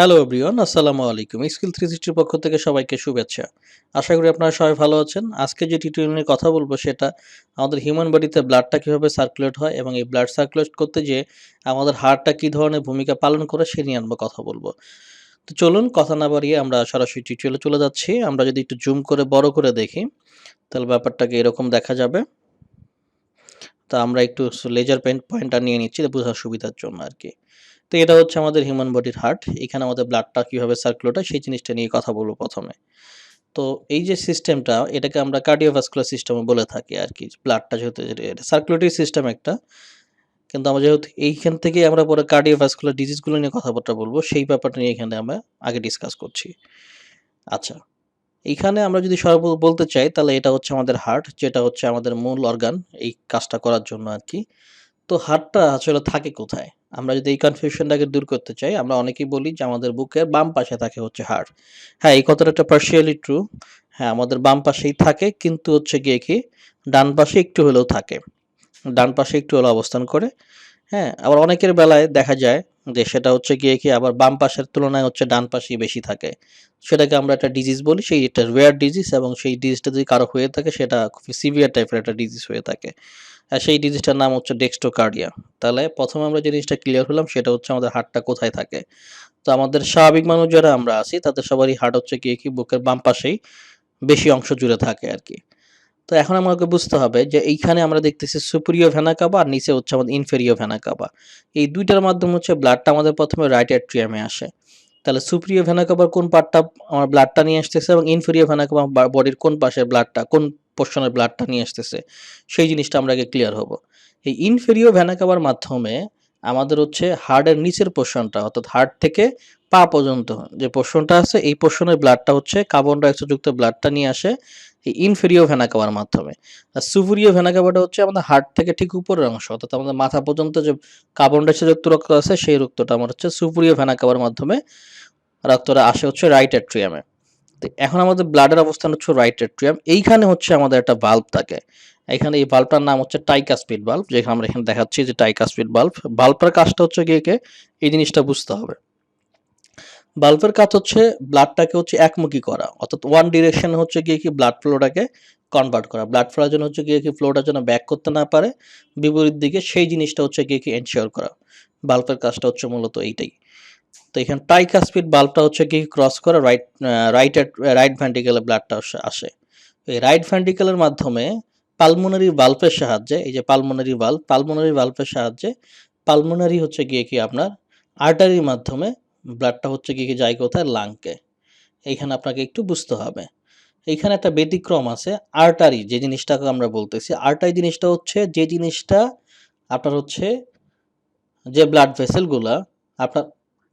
Hello everyone, আসসালামু আলাইকুম। Skill 360 পক্ষ থেকে সবাইকে শুভেচ্ছা। আশা করি আপনারা সবাই ভালো আছেন। আজকে যে টিউটোরিয়াল নিয়ে কথা বলবো সেটা আমাদের হিউম্যান বডিতে ব্লাডটা কিভাবে সার্কুলেট হয় এবং এই ব্লাড সার্কুলেট করতে যেয়ে আমাদের হার্টটা কি ধরনের ভূমিকা পালন করে সে নিয়ে আমরা কথা বলবো। তো চলুন কথা না বাড়িয়ে আমরা সরাসরি টিউটোরিয়ালে চলে যাচ্ছি। আমরা যদি একটু জুম করে বড় করে দেখি তাহলে ব্যাপারটাকে এরকম দেখা যাবে। তো আমরা একটু লেজার পয়েন্টটা নিয়ে নিচ্ছি বোঝার সুবিধার জন্য আরকি। তো এটা হচ্ছে আমাদের হিউম্যান বডির হার্ট। এখানে আমাদের ব্লাডটা কিভাবে সার্কুলেট হয় সেই জিনিসটা নিয়ে কথা বলব ১ম এ। তো এই যে সিস্টেমটা এটাকে আমরা কার্ডিওভাস্কুলার সিস্টেম বলে থাকি আরকি। ব্লাডটা যেহেতু এটা সার্কুলেটরি সিস্টেম একটা। কিন্তু আমরা যেহেতু এইখান থেকেই আমরা পরে কার্ডিওভাস্কুলার ডিজিজ গুলো নিয়ে কথাবার্তা বলব সেই ব্যাপারটা নিয়ে এখানে আমরা আগে ডিসকাস করছি। আচ্ছা, এইখানে আমরা যদি বলতে চাই তাহলে এটা হচ্ছে আমাদের হার্ট, যেটা হচ্ছে আমাদের মূল অর্গান এই কাজটা করার জন্য আরকি। তো হাড়টা আসলে থাকে কোথায়? আমরা যদি এই কনফিউশনটাকে দূর করতে চাই, আমরা অনেকেই বলি যে আমাদের বুকের বাম পাশে থাকে হচ্ছে হাড়। হ্যাঁ, এই কথাটা একটা partially ট্রু। হ্যাঁ, আমাদের বাম পাশেই থাকে কিন্তু হচ্ছে গিয়ে কি ডান পাশে একটু হলেও থাকে। ডান পাশে একটু হলেও অবস্থান করে। হ্যাঁ, আবার অনেকের বেলায় দেখা যায় যে সেটা হচ্ছে গিয়ে কি আবার বাম পাশের তুলনায় হচ্ছে ডান পাশেই বেশি থাকে। সেটাকে আমরা একটা ডিজিজ বলি। সেই একটা রেয়ার ডিজিজ এবং সেই ডিজিজটা যদি কারো হয়ে থাকে সেটা খুবই সিভিয়ার টাইপের একটা ডিজিজ হয়ে থাকে। সেই ডিজিজটার নাম হচ্ছে ডেক্সট্রোকার্ডিয়া। তাহলে ১ম আমরা যে জিনিসটা ক্লিয়ার হলাম সেটা হচ্ছে আমাদের হার্টটা কোথায় থাকে। তো আমাদের স্বাভাবিক মানুষ যারা আমরা আছি তাদের সবারই হার্ট হচ্ছে গিয়ে কি বুকের বাম পাশেই বেশি অংশ জুড়ে থাকে আরকি। তো এখন আমাকে বুঝতে হবে যে এইখানে আমরা দেখতেছি সুপিরিয়র ভেনা কাভা আর নিচে হচ্ছে আমাদের ইনফেরিয়র ভেনা কাভা। এই ২ টার মাধ্যমে হচ্ছে ব্লাডটা আমাদের ১ম এ রাইট অ্যাট্রিয়ামে আসে। তাহলে সুপিরিয়র ভেনা কাভার কোন পার্টটা আমার ব্লাডটা নিয়ে আসতেছে এবং ইনফেরিয়র ভেনা কাভা বডির কোন পাশের ব্লাডটা কোন পোরশনের ব্লাডটা নিয়ে আসতেছে সেই জিনিসটা আমরা আগে ক্লিয়ার হব। এই ইনফেরিয়র ভেনা কাভার মাধ্যমে আমাদের হচ্ছে হার্টের নিচের পোরশনটা অর্থাৎ হার্ট থেকে পা পর্যন্ত যে পোরশনটা আছে এই পোরশনের ব্লাডটা হচ্ছে কার্বন ডাই অক্সাইড যুক্ত ব্লাডটা নিয়ে আসে এই ইনফেরিয়র ভেনা কাভার মাধ্যমে। আর সুপিরিয়র ভেনা কাভাটা হচ্ছে আমাদের হার্ট থেকে ঠিক উপরের অংশ অর্থাৎ আমাদের মাথা পর্যন্ত যে কার্বন ডাই অক্সাইড যুক্ত রক্ত আছে সেই রক্তটা আমার হচ্ছে সুপিরিয়র ভেনা কাভার মাধ্যমে রক্তটা আসে হচ্ছে রাইট অ্যাট্রিয়ামে। তো এখন আমাদের ব্লাডের অবস্থান হচ্ছে রাইট অ্যাট্রিয়াম। এইখানে হচ্ছে আমাদের একটা ভালভ থাকে। এখানে এই ভালভটার নাম হচ্ছে টাইকাসপিড ভালভ, যেখানে আমরা এখানে দেখাচ্ছি যে টাইকাসপিড ভালভ। ভালভটার কাজটা হচ্ছে গিয়ে এই জিনিসটা বুঝতে হবে। ভালভের কাজ হচ্ছে ব্লাডটাকে হচ্ছে একমুখী করা, অর্থাৎ ওয়ান ডিরেকশন হচ্ছে গিয়ে কি ব্লাড ফ্লোটাকে কনভার্ট করা। ব্লাড ফ্লোর যেন হচ্ছে গিয়ে কি ফ্লোটা যেন ব্যাক করতে না পারে বিপরীত দিকে, সেই জিনিসটা হচ্ছে গিয়ে কি এনশিওর করা। ভালভের কাজটা হচ্ছে মূলত এইটাই। তো এখানে ট্রাইকাসপিড বাল্বটা হচ্ছে কি ক্রস করে রাইট ভেন্ট্রিকেলে ব্লাডটা আসে। এই রাইট ভেন্ট্রিকেলের মাধ্যমে পালমোনারি ভালভের সাহায্যে, এই যে পালমোনারি ভালভের সাহায্যে পালমোনারি হচ্ছে গিয়ে কি আপনার আর্টারির মাধ্যমে ব্লাডটা হচ্ছে গিয়ে কি যায় কোথায় লাংকে। এইখানে আপনাকে একটু বুঝতে হবে। এইখানে একটা ব্যতিক্রম আছে। আর্টারি যে জিনিসটাকে আমরা বলতেছি, আর্টারি জিনিসটা হচ্ছে যে জিনিসটা আপনার হচ্ছে যে ব্লাড ভেসেলগুলা আপনার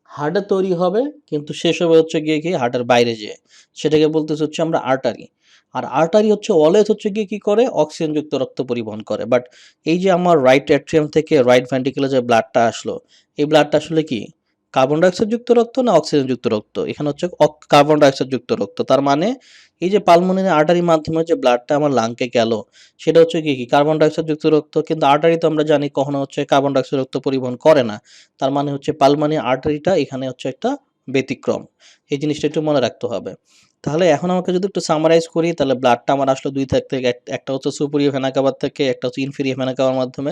হার্টে তৈরি হবে কিন্তু শেষ হবে হচ্ছে গিয়ে কি হার্টের বাইরে যেয়ে, সেটাকে বলতেছি হচ্ছে আমরা আর্টারি। আর আর্টারি হচ্ছে অলওয়েজ হচ্ছে গিয়ে কি করে অক্সিজেনযুক্ত রক্ত পরিবহন করে। বাট এই যে আমার রাইট অ্যাট্রিয়াম থেকে রাইট ভেন্ট্রিকেলে যে ব্লাডটা আসলো, এই ব্লাডটা আসলে কি কার্বন ডাইঅক্সাইড যুক্ত রক্ত না অক্সিজেন যুক্ত রক্ত? এখানে হচ্ছে কার্বন ডাইঅক্সাইড যুক্ত রক্ত। তার মানে এই যে পালমোনারি আর্টারির মাধ্যমে যে ব্লাডটা আমার লাংকে গেল সেটা হচ্ছে কি কার্বন ডাইঅক্সাইড যুক্ত রক্ত, কিন্তু আর্টারি তো আমরা জানি কখনো হচ্ছে কার্বন ডাইঅক্সাইড রক্ত পরিবহন করে না। তার মানে হচ্ছে পালমোনারি আর্টারিটা এখানে হচ্ছে একটা ব্যতিক্রম। এই জিনিসটা একটু মনে রাখতে হবে। তাহলে এখন আমাকে যদি একটু সামারাইজ করি তাহলে ব্লাডটা আমার আসলো ২ থেকে একটা হচ্ছে সুপিরিয়র ভেনা কাভা থেকে, একটা হচ্ছে ইনফেরিয়র ভেনা কাভার মাধ্যমে।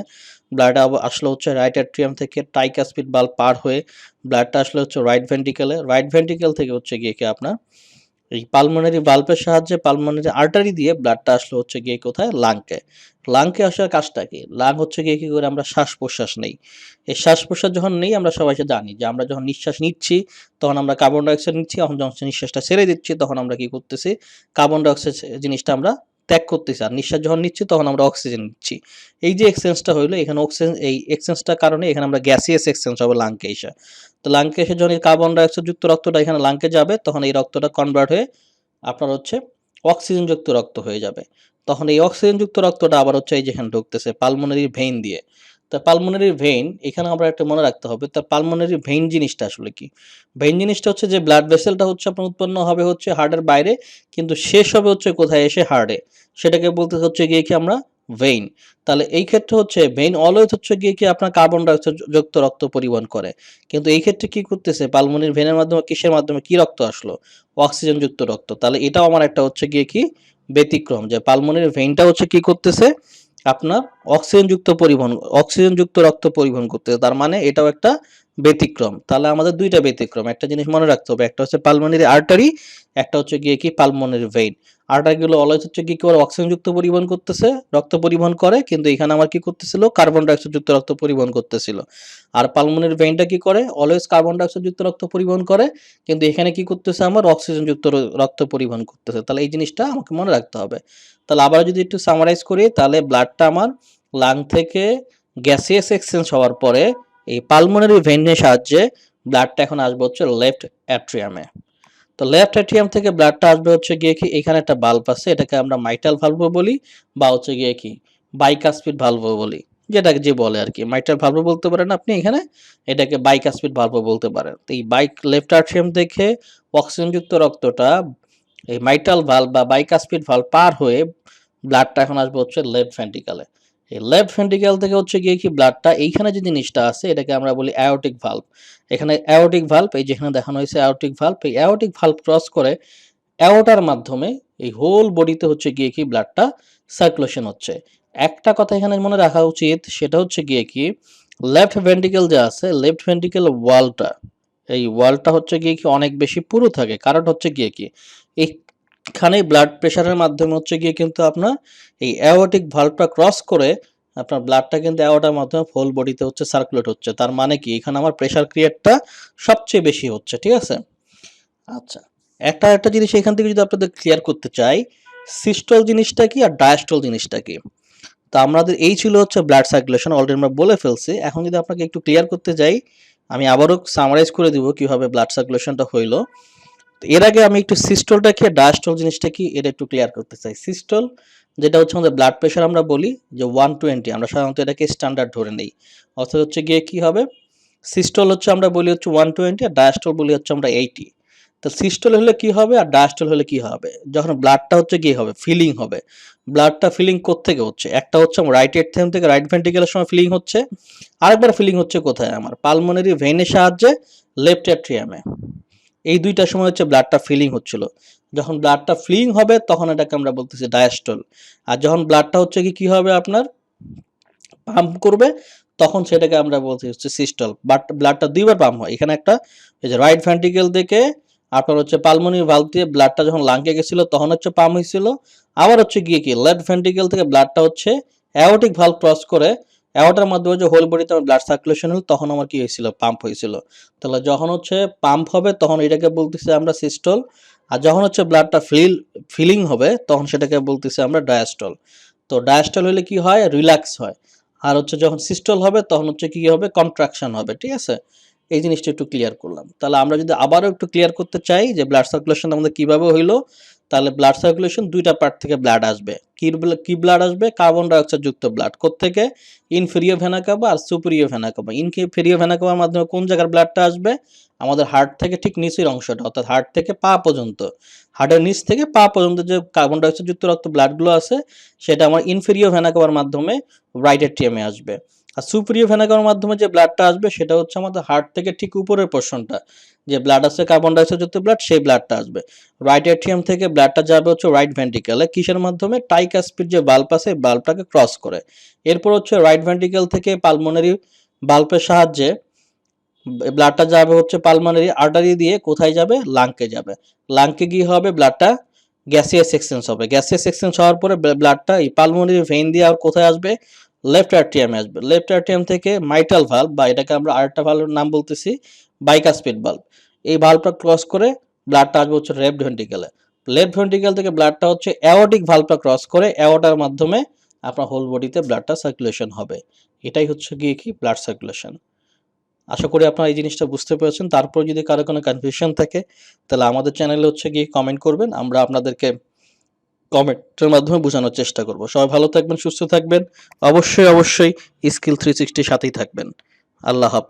ব্লাড আসলো হচ্ছে রাইট অ্যাট্রিয়াম থেকে ট্রাইকাসপিড ভালভ পার হয়ে ব্লাডটা আসলে হচ্ছে রাইট ভেন্ট্রিকেলে। রাইট ভেন্ট্রিকেল থেকে হচ্ছে গিয়ে কি আপনার এই পালমোনারি ভালভের সাহায্যে পালমোনারি আর্টারি দিয়ে ব্লাডটা আসলো হচ্ছে গিয়ে কোথায় লাংকে। লাংকে আসার কাজটা কি? লাং হচ্ছে গিয়ে কি করে আমরা শ্বাস-প্রশ্বাস নেই। এই শ্বাস-প্রশ্বাস যখন নেই আমরা সবাই জানি যে আমরা যখন নিঃশ্বাস নিচ্ছি তখন আমরা কার্বন ডাই অক্সাইড নিচ্ছি, যখন নিঃশ্বাসটা ছেড়ে দিচ্ছি তখন আমরা কি করতেছি কার্বন ডাই অক্সাইড জিনিসটা আমরা ত্যাগ করতেছি, আর নিঃশ্বাস যখন নিচ্ছি তখন আমরা অক্সিজেন নিচ্ছি। এই যে এক্সচেঞ্জটা হইলো এখানে অক্সিজেন, এই এক্সচেঞ্জটার কারণে এখানে আমরা গ্যাসিয়াস এক্সচেঞ্জ হবে লাংকে এসে। তো লাংকে এসে যখন এই কার্বন ডাই অক্সাইড যুক্ত রক্তটা এখানে লাংকে যাবে তখন এই রক্তটা কনভার্ট হয়ে আপনার হচ্ছে অক্সিজেনযুক্ত রক্ত হয়ে যাবে। তখন এই অক্সিজেনযুক্ত রক্তটা আবার হচ্ছে এই যেখানে ঢুকতেছে পালমোনারি ভেইন দিয়ে। তা পালমোনারি ভেইন এখানে আমরা একটা মনে রাখতে হবে। তা পালমোনারি ভেইন জিনিসটা আসলে কি? ভেইন জিনিসটা হচ্ছে যে ব্লাড ভেসেলটা হচ্ছে আপনার উৎপন্ন হবে হচ্ছে হার্টের বাইরে কিন্তু শেষ হবে হচ্ছে কোথায় এসে হার্টে। সেটাকে বলতে হচ্ছে গিয়ে কি আমরা ভেইন। তাহলে এই ক্ষেত্রে হচ্ছে ভেইন অলওয়েজ হচ্ছে গিয়ে কি আপনার কার্বন ডাইঅক্সাইড যুক্ত রক্ত পরিবহন করে। কিন্তু এই ক্ষেত্রে কি করতেছে পালমোনারি ভেইনের মাধ্যমে কিসের মাধ্যমে কি রক্ত আসলো? অক্সিজেন যুক্ত রক্ত। তাহলে এটাও আমার একটা হচ্ছে গিয়ে কি ব্যতিক্রম যে পালমোনারি ভেইনটা হচ্ছে কি করতেছে আপনার অক্সিজেন যুক্ত রক্ত পরিবহন করতেছে। তার মানে এটাও একটা ব্যতিক্রম। তাহলে আমাদের দুইটা ব্যতিক্রম। একটা জিনিস মনে রাখতে হবে। একটা হচ্ছে পালমোনারি আর্টারি, একটা হচ্ছে গিয়ে কি পালমোনারি ভেইন। আর্টারিগুলো অলওয়েজ হচ্ছে কি করে অক্সিজেন যুক্ত পরিবহন করতেছে, রক্ত পরিবহন করে, কিন্তু এখানে আমার কি করতেছিল কার্বন ডাইঅক্সাইড যুক্ত রক্ত পরিবহন করতেছিল। আর পালমোনারি ভেইনটা কি করে অলওয়েজ কার্বন ডাইঅক্সাইড যুক্ত রক্ত পরিবহন করে, কিন্তু এখানে কি করতেছে আমার অক্সিজেন যুক্ত রক্ত পরিবহন করতেছে। তাহলে এই জিনিসটা আমাকে মনে রাখতে হবে। তাহলে আবার যদি একটু সামারাইজ করি তাহলে ব্লাডটা আমার লাং থেকে গ্যাসিয়াস এক্সচেঞ্জ হওয়ার পরে এই পালমোনারি ভেইনের সাহায্যে ব্লাডটা এখন আসবে হচ্ছে লেফট অ্যাট্রিয়ামে। তো লেফট অ্যাট্রিয়াম থেকে ব্লাডটা আসবে হচ্ছে গিয়ে কি এখানে একটা বাল্ব আছে, এটাকে আমরা মাইটাল ভালভও বলি বা হচ্ছে গিয়ে কি বাইকাসপিড ভালভও বলি, যেটাকে যে বলে আর কি। মাইটাল ভালভও বলতে পারেন আপনি এখানে, এটাকে বাইকাসপিড ভালভও বলতে পারেন। তো এই লেফট অ্যাট্রিয়াম থেকে অক্সিজেনযুক্ত রক্তটা এই মাইটাল ভালভ বা বাইকাসপিড ভালভ পার হয়ে ব্লাডটা এখন আসবে হচ্ছে লেফট ভেন্ট্রিকলে। এই লেফট ভেন্ট্রিকল থেকে হচ্ছে গিয়ে কি ব্লাডটা এইখানে যে জিনিসটা আছে এটাকে আমরা বলি অ্যাওর্টিক ভালভ। এখানে অ্যাওর্টিক ভালভ এই যেখানে দেখানো হয়েছে অ্যাওর্টিক ভালভ, এই অ্যাওর্টিক ভালভ ক্রস করে অ্যাওর্টার মাধ্যমে এই হোল বডিতে হচ্ছে গিয়ে কি ব্লাডটা সার্কুলেশন হচ্ছে। একটা কথা এখানে মনে রাখা উচিত, সেটা হচ্ছে গিয়ে কি লেফট ভেন্ট্রিকল যে আছে লেফট ভেন্ট্রিকল ওয়ালটা, এই ওয়ালটা হচ্ছে গিয়ে কি অনেক বেশি পুরু থাকে। কারণ হচ্ছে গিয়ে কি এইখানে ব্লাড প্রেশারের মাধ্যমে হচ্ছে গিয়ে কিন্তু আপনার এই অ্যাওর্টিক ভালভটা ক্রস করে আপনার ব্লাডটা কিন্তু অ্যাওর্টার মাধ্যমে হোল বডিতে হচ্ছে সার্কুলেট হচ্ছে। তার মানে কি এখানে আমার প্রেশার ক্রিয়েটটা সবচেয়ে বেশি হচ্ছে, ঠিক আছে? আচ্ছা, একটা জিনিস এখান থেকে যদি আপনাদের ক্লিয়ার করতে চাই, সিস্টল জিনিসটা কি আর ডায়াস্টল জিনিসটা কি। তো আমাদের এই ছিল হচ্ছে ব্লাড সার্কুলেশন, অলরেডি আমরা বলে ফেলছি। এখন যদি আপনাকে একটু ক্লিয়ার করতে যাই, আমি আবারও সামারাইজ করে দিব কিভাবে ব্লাড সার্কুলেশনটা হইলো। এর আগে আমি একটু সিস্টলটা কি ডায়াস্টল জিনিসটা কি এটা একটু ক্লিয়ার করতে চাই। সিস্টল যেটা হচ্ছে আমাদের ব্লাড প্রেশার আমরা বলি যে 120, আমরা সাধারণত এটাকে স্ট্যান্ডার্ড ধরে নেই। অর্থাৎ হচ্ছে গিয়ে কি হবে সিস্টল হচ্ছে আমরা বলি হচ্ছে 120 আর ডায়াস্টল বলি হচ্ছে আমরা 80। তো সিস্টল হলে কি হবে আর ডায়াস্টল হলে কি হবে? যখন ব্লাডটা হচ্ছে কি হবে ফিলিং হবে। ব্লাডটা ফিলিং কোত্থেকে হচ্ছে? একটা হচ্ছে আমার রাইট এট্রিয়াম থেকে রাইট ভেন্ট্রিকলের সময় ফিলিং হচ্ছে, আরেকবার ফিলিং হচ্ছে কোথায় আমার পালমোনারি ভেইনের সাহায্যে লেফট এট্রিয়ামে। এই দুইটার সময় হচ্ছে ব্লাডটা ফিলিং হচ্ছিল। যখন ব্লাডটা ফিলিং হবে তখন এটাকে আমরা বলতেছি ডায়াস্টল। আর যখন ব্লাডটা হচ্ছে কি হবে আপনার পাম্প করবে তখন সেটাকে আমরা বলছি হচ্ছে সিস্টল। বাট ব্লাডটা দুইবার পাম্প হয়। এখানে একটা এই যে রাইট ভেন্ট্রিকল থেকে আপনার হচ্ছে পালমোনারি ভালভ দিয়ে ব্লাডটা যখন লাংকে গেছিল তখন হচ্ছে পাম্প হয়েছিল। আবার হচ্ছে গিয়ে কি লেফট ভেন্ট্রিকল থেকে ব্লাডটা হচ্ছে অ্যাওর্টিক ভালভ ক্রস করে অ্যাওর্টার মাধ্যমে যে হোল বডিতে ব্লাড সার্কুলেশন হলো তখন আমার কি হয়েছিল পাম্প হয়েছিল। তাহলে যখন হচ্ছে পাম্প হবে তখন এটাকে বলতেছি আমরা সিস্টল, আর যখন হচ্ছে ব্লাডটা ফিলিং হবে তখন সেটাকে বলতেছি আমরা ডায়াস্টল। তো ডায়াস্টল হলে কি হয় রিল্যাক্স হয়, আর হচ্ছে যখন সিস্টল হবে তখন হচ্ছে কি হবে কন্ট্রাকশন হবে, ঠিক আছে? এই জিনিসটা একটু ক্লিয়ার করলাম। তাহলে আমরা যদি আবারও একটু ক্লিয়ার করতে চাই যে ব্লাড সার্কুলেশন আমাদের কিভাবে হইলো, তাহলে ব্লাড সার্কুলেশন দুইটা পার্ট থেকে ব্লাড আসবে। কি ব্লাড আসবে? কার্বন ডাইঅক্সাইড যুক্ত ব্লাড। কোত্থেকে? ইনফেরিয়র ভেনা কাভা আর superior vena cava. Inferior vena কাভার মাধ্যমে কোন জায়গার ব্লাডটা আসবে? আমাদের হার্ট থেকে ঠিক নিচের অংশটা, অর্থাৎ হার্ট থেকে পা পর্যন্ত, হার্টের নিচ থেকে পা পর্যন্ত যে কার্বন ডাইঅক্সাইড যুক্ত রক্ত ব্লাডগুলো আছে সেটা আমার ইনফেরিয়র ভেনা কাভার মাধ্যমে রাইট এট্রিয়ামে আসবে। আর সুপিরিয়র ভেনা কাভার মাধ্যমে যে ব্লাডটা আসবে সেটা হচ্ছে আমাদের হার্ট থেকে ঠিক উপরের পোর্শনটা, যে ব্লাড আছে কার্বন ডাইঅক্সাইড যুক্ত ব্লাড, সেই ব্লাডটা আসবে। রাইট এট্রিয়াম থেকে ব্লাডটা যাবে হচ্ছে রাইট ভেন্ট্রিকলে, কিসের মাধ্যমে? টাইকাসপিড যে বাল্ব আছে এই বাল্বটাকে ক্রস করে। এরপর হচ্ছে রাইট ভেন্ট্রিকল থেকে পালমোনারি বাল্বের সাহায্যে ব্লাডটা যাবে হচ্ছে পালমোনারি আর্টারি দিয়ে কোথায় যাবে? লাংকে যাবে। লাংকে গিয়ে হবে ব্লাডটা গ্যাসিয়াস এক্সচেঞ্জ হবে। গ্যাসিয়াস এক্সচেঞ্জ হওয়ার পরে ব্লাডটা এই পালমোনারি ভেইন দিয়ে আর কোথায় আসবে? লেফট অ্যাট্রিয়ামে আসবে। লেফট অ্যাট্রিয়াম থেকে মাইটাল ভালভ, বা এটাকে আমরা আরেকটা ভালভের নাম বলতেছি বাইকাসপিড ভালভ, এই ভালভটা ক্রস করে ব্লাডটা আসবে হচ্ছে লেফট ভেন্ট্রিকলে। লেফট ভেন্ট্রিকল থেকে ব্লাডটা হচ্ছে অ্যাওর্টিক ভালভটা ক্রস করে অ্যাওর্টার মাধ্যমে আপনার হোল বডিতে ব্লাডটা সার্কুলেশন হবে। এটাই হচ্ছে গিয়ে কি ব্লাড সার্কুলেশন। আশা করি আপনারা এই জিনিসটা বুঝতে পেরেছেন। তারপর যদি কারো কোনো কনফিউশন থাকে তাহলে আমাদের চ্যানেলে হচ্ছে গিয়ে কমেন্ট করবেন, আমরা আপনাদেরকে কমেন্টের মাধ্যমে বোঝানোর চেষ্টা করব। সবাই ভালো থাকবেন, সুস্থ থাকবেন, অবশ্যই স্কিল 360 সাথেই থাকবেন। আল্লাহ হাফেজ।